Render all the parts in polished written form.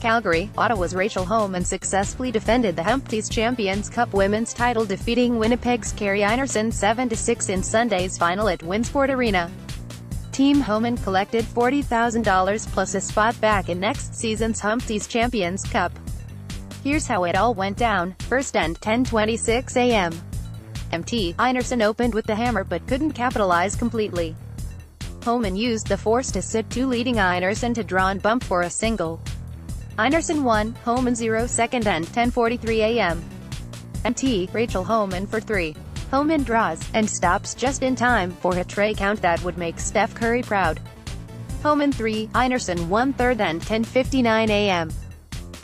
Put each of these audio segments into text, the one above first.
Calgary, Ottawa's Rachel Homan successfully defended the Humpty's Champions Cup women's title, defeating Winnipeg's Kerri Einarson 7-6 in Sunday's final at WinSport Arena. Team Homan collected $40,000 plus a spot back in next season's Humpty's Champions Cup. Here's how it all went down. First and 10:26 a.m. MT, Einarson opened with the hammer but couldn't capitalize completely. Homan used the force to sit two, leading Einarson to draw and bump for a single. Einarson 1, Homan 0. Second and 10:43 a.m. MT, Rachel Homan for 3. Homan draws, and stops just in time for a tray count that would make Steph Curry proud. Homan 3, Einarson 1. Third and 10:59 a.m.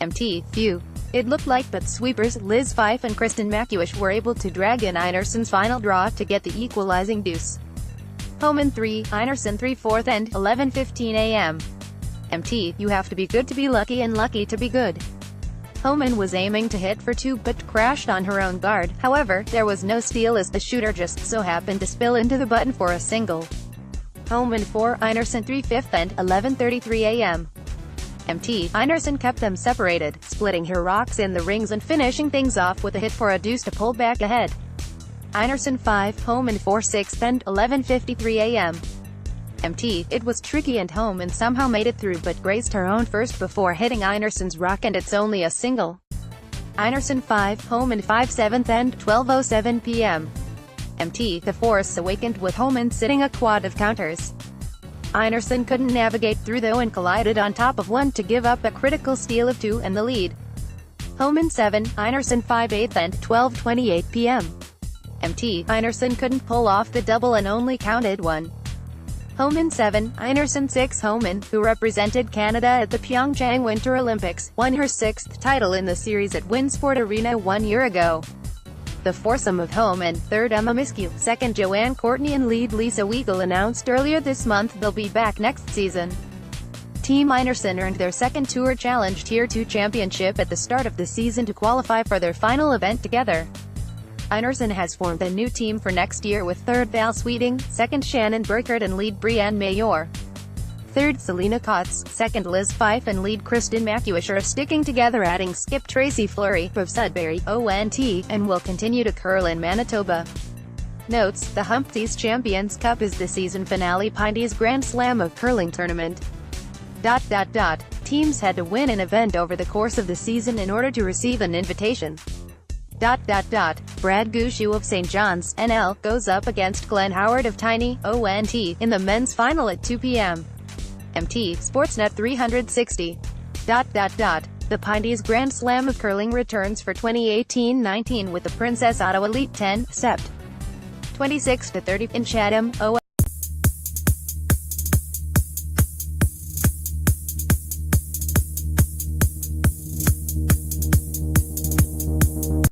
MT, Phew. It looked like but sweepers Liz Fife and Kristen McEwish were able to drag in Einarson's final draw to get the equalizing deuce. Homan 3, Einarson 3. Fourth and 11:15 a.m. MT, You have to be good to be lucky and lucky to be good. Homan was aiming to hit for 2 but crashed on her own guard. However, there was no steal as the shooter just so happened to spill into the button for a single. Homan 4, Einarson 3. Fifth and 11:33 a.m. MT, Einarson kept them separated, splitting her rocks in the rings and finishing things off with a hit for a deuce to pull back ahead. Einarson 5, Homan 4. Sixth and 11:53 a.m. MT, It was tricky and Homan somehow made it through but grazed her own first before hitting Einarson's rock, and it's only a single. Einarson 5, Homan 5. Seventh and 12:07 p.m. MT, The force awakened with Homan sitting a quad of counters. Einarson couldn't navigate through though and collided on top of one to give up a critical steal of 2 and the lead. Homan 7, Einarson 5. Eighth and 12:28 p.m. MT, Einarson couldn't pull off the double and only counted 1. Homan 7, Einarson 6. Homan, who represented Canada at the Pyeongchang Winter Olympics, won her 6th title in the series at WinSport Arena 1 year ago. The foursome of Homan, third Emma Miskew, second Joanne Courtney and lead Lisa Weigel announced earlier this month they'll be back next season. Team Einarson earned their second Tour Challenge Tier 2 championship at the start of the season to qualify for their final event together. Einarson has formed a new team for next year with third Val Sweeting, second Shannon Burkhardt and lead Brianne Mayor. Third Selena Kotz, second Liz Fife and lead Kristen McEwish are sticking together, adding skip Tracy Fleury of Sudbury, ONT, and will continue to curl in Manitoba. Notes, the Humpty's Champions Cup is the season finale Pinty's Grand Slam of curling tournament. Teams had to win an event over the course of the season in order to receive an invitation. Brad Gushu of St. John's, NL, goes up against Glenn Howard of Tiny, ONT, in the men's final at 2 p.m. MT, Sportsnet 360. The Pinty's Grand Slam of Curling returns for 2018-19 with the Princess Ottawa Elite 10, Sept. 26-30, in Chatham, ONT.